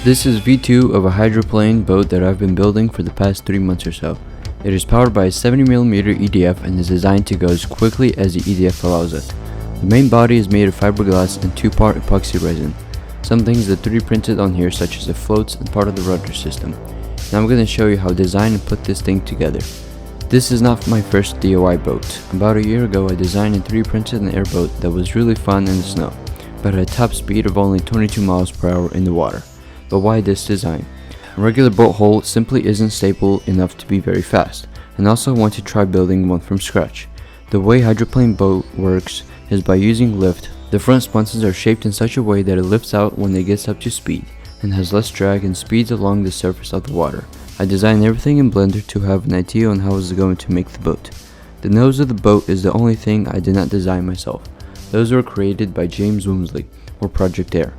This is V2 of a hydroplane boat that I've been building for the past 3 months or so. It is powered by a 70mm EDF and is designed to go as quickly as the EDF allows it. The main body is made of fiberglass and 2-part epoxy resin. Some things that 3D printed on here, such as the floats and part of the rudder system. Now I'm going to show you how to design and put this thing together. This is not my first DIY boat. About a year ago I designed and 3D printed an airboat that was really fun in the snow, but at a top speed of only 22 miles per hour in the water. But why this design? A regular boat hull simply isn't stable enough to be very fast, and also I want to try building one from scratch. The way hydroplane boat works is by using lift. The front sponsons are shaped in such a way that it lifts out when it gets up to speed, and has less drag and speeds along the surface of the water. I designed everything in Blender to have an idea on how I was going to make the boat. The nose of the boat is the only thing I did not design myself. Those were created by James Wimsley, or Project Air.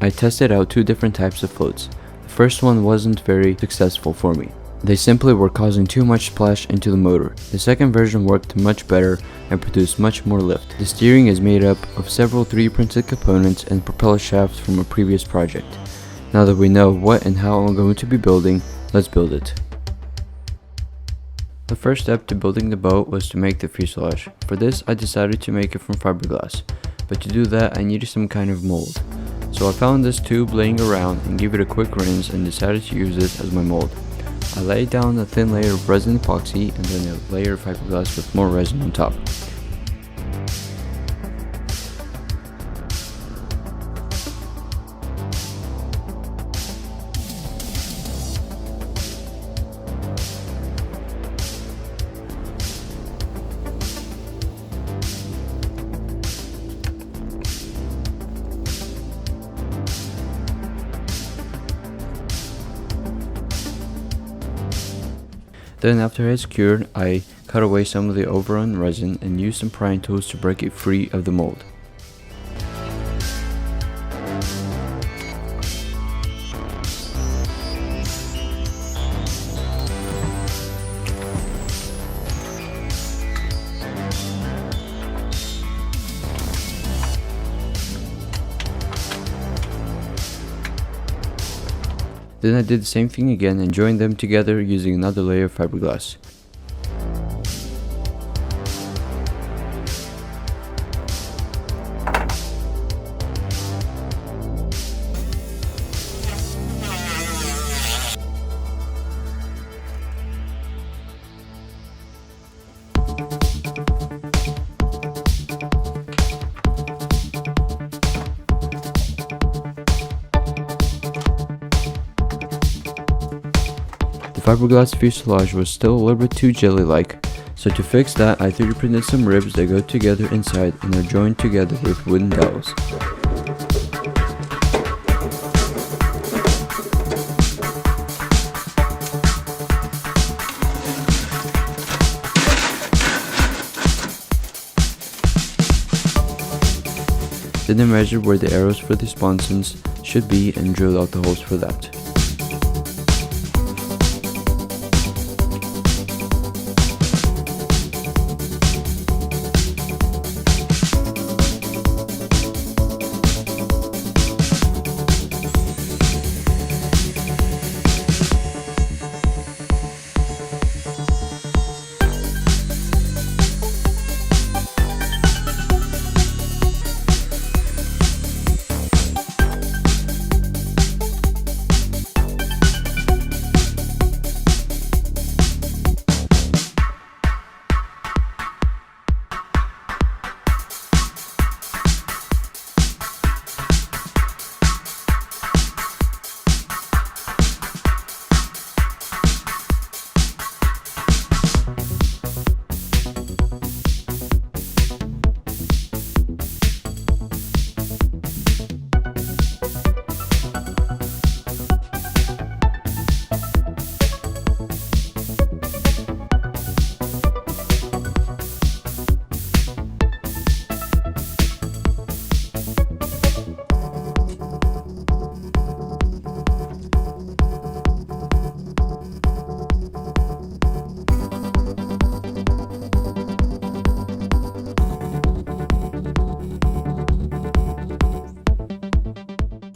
I tested out 2 different types of floats. The first one wasn't very successful for me. They simply were causing too much splash into the motor. The second version worked much better and produced much more lift. The steering is made up of several 3D printed components and propeller shafts from a previous project. Now that we know what and how I'm going to be building, let's build it. The first step to building the boat was to make the fuselage. For this I decided to make it from fiberglass, but to do that I needed some kind of mold. So I found this tube laying around and gave it a quick rinse and decided to use this as my mold. I laid down a thin layer of resin epoxy and then a layer of fiberglass with more resin on top. Then after it's cured, I cut away some of the overrun resin and used some prying tools to break it free of the mold. Then I did the same thing again and joined them together using another layer of fiberglass. The fiberglass fuselage was still a little bit too jelly-like, so to fix that I 3D printed some ribs that go together inside and are joined together with wooden dowels. Then I measured where the arrows for the sponsons should be and drilled out the holes for that.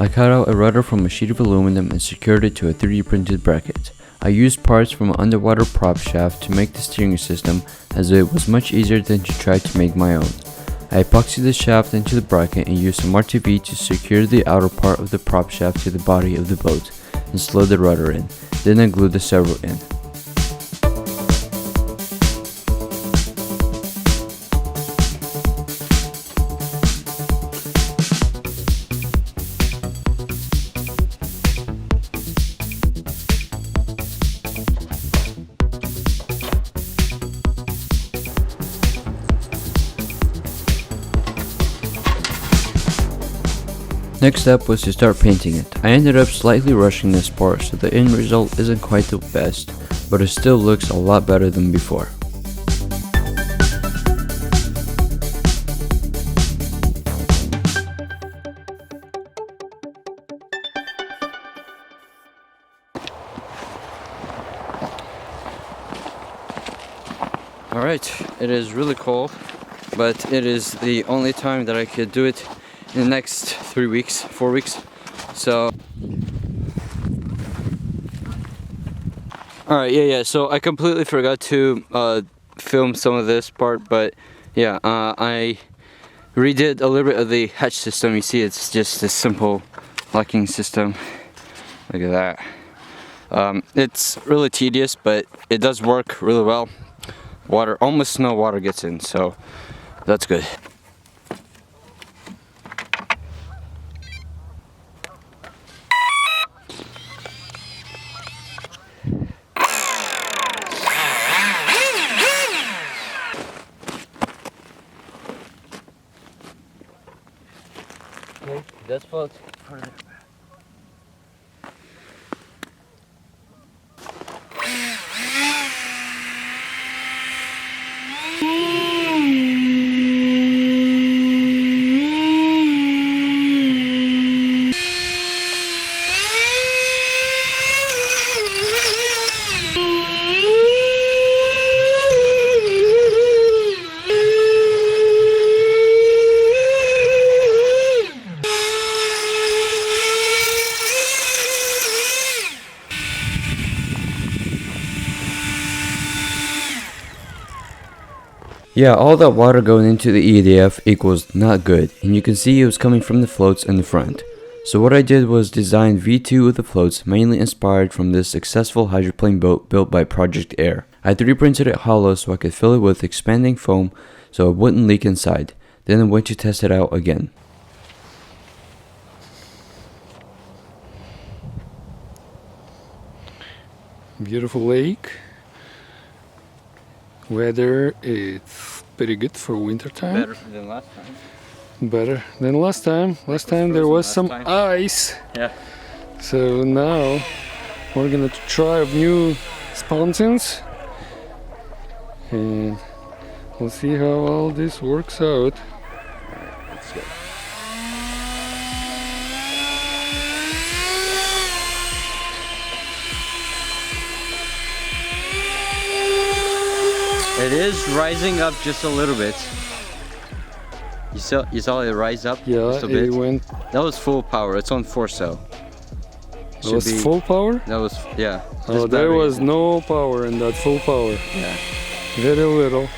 I cut out a rudder from a sheet of aluminum and secured it to a 3D printed bracket. I used parts from an underwater prop shaft to make the steering system, as it was much easier than to try to make my own. I epoxied the shaft into the bracket and used some RTV to secure the outer part of the prop shaft to the body of the boat and slid the rudder in. Then I glued the servo in. Next step was to start painting it. I ended up slightly rushing this part, so the end result isn't quite the best, but it still looks a lot better than before. Alright, it is really cold, but it is the only time that I could do it in the next 4 weeks. So alright, yeah, so I completely forgot to film some of this part, but yeah, I redid a little bit of the hatch system. You see, it's just a simple locking system. Look at that. It's really tedious, but it does work really well. Almost no water gets in, so that's good. Okay, that's further. Yeah, all that water going into the EDF equals not good, and you can see it was coming from the floats in the front. So what I did was design V2 of the floats, mainly inspired from this successful hydroplane boat built by Project Air. I 3D printed it hollow so I could fill it with expanding foam so it wouldn't leak inside. Then I went to test it out again. Beautiful lake. Weather is pretty good for winter time. Better than last time. Better than last time. Last time there was some ice. Yeah. So now we're gonna try new sponsons and we'll see how all this works out. Let's go. It is rising up just a little bit. You saw it rise up just a bit? It went. That was full power. It's on 4 cell. That was full power? That was, yeah. Oh, there was no power in that full power. Yeah. Very little.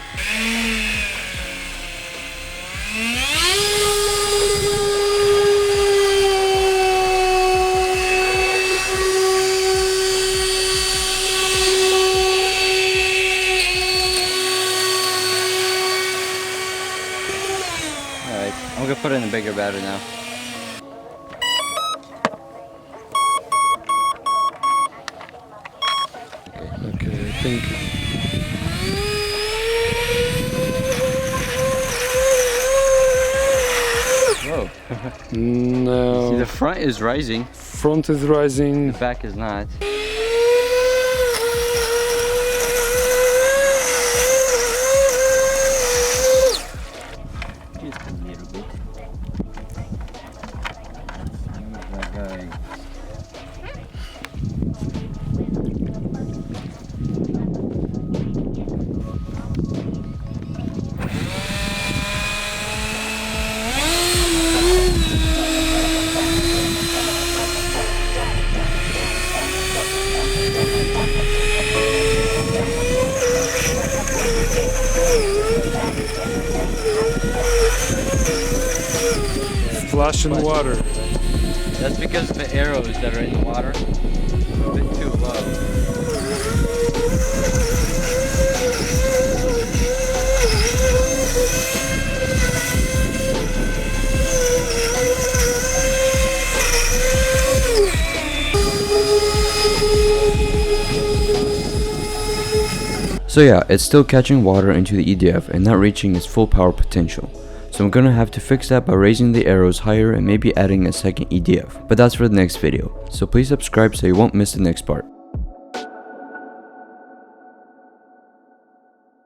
Alright, I'm gonna put in a bigger battery now. Okay, thank you. Whoa. No. See, the front is rising. Front is rising. The back is not. Just a little bit. sloshing water. That's because the arrows that are in the water are a bit too low. So yeah, it's still catching water into the EDF and not reaching its full power potential. So I'm gonna have to fix that by raising the arrows higher and maybe adding a second EDF. But that's for the next video. So please subscribe so you won't miss the next part.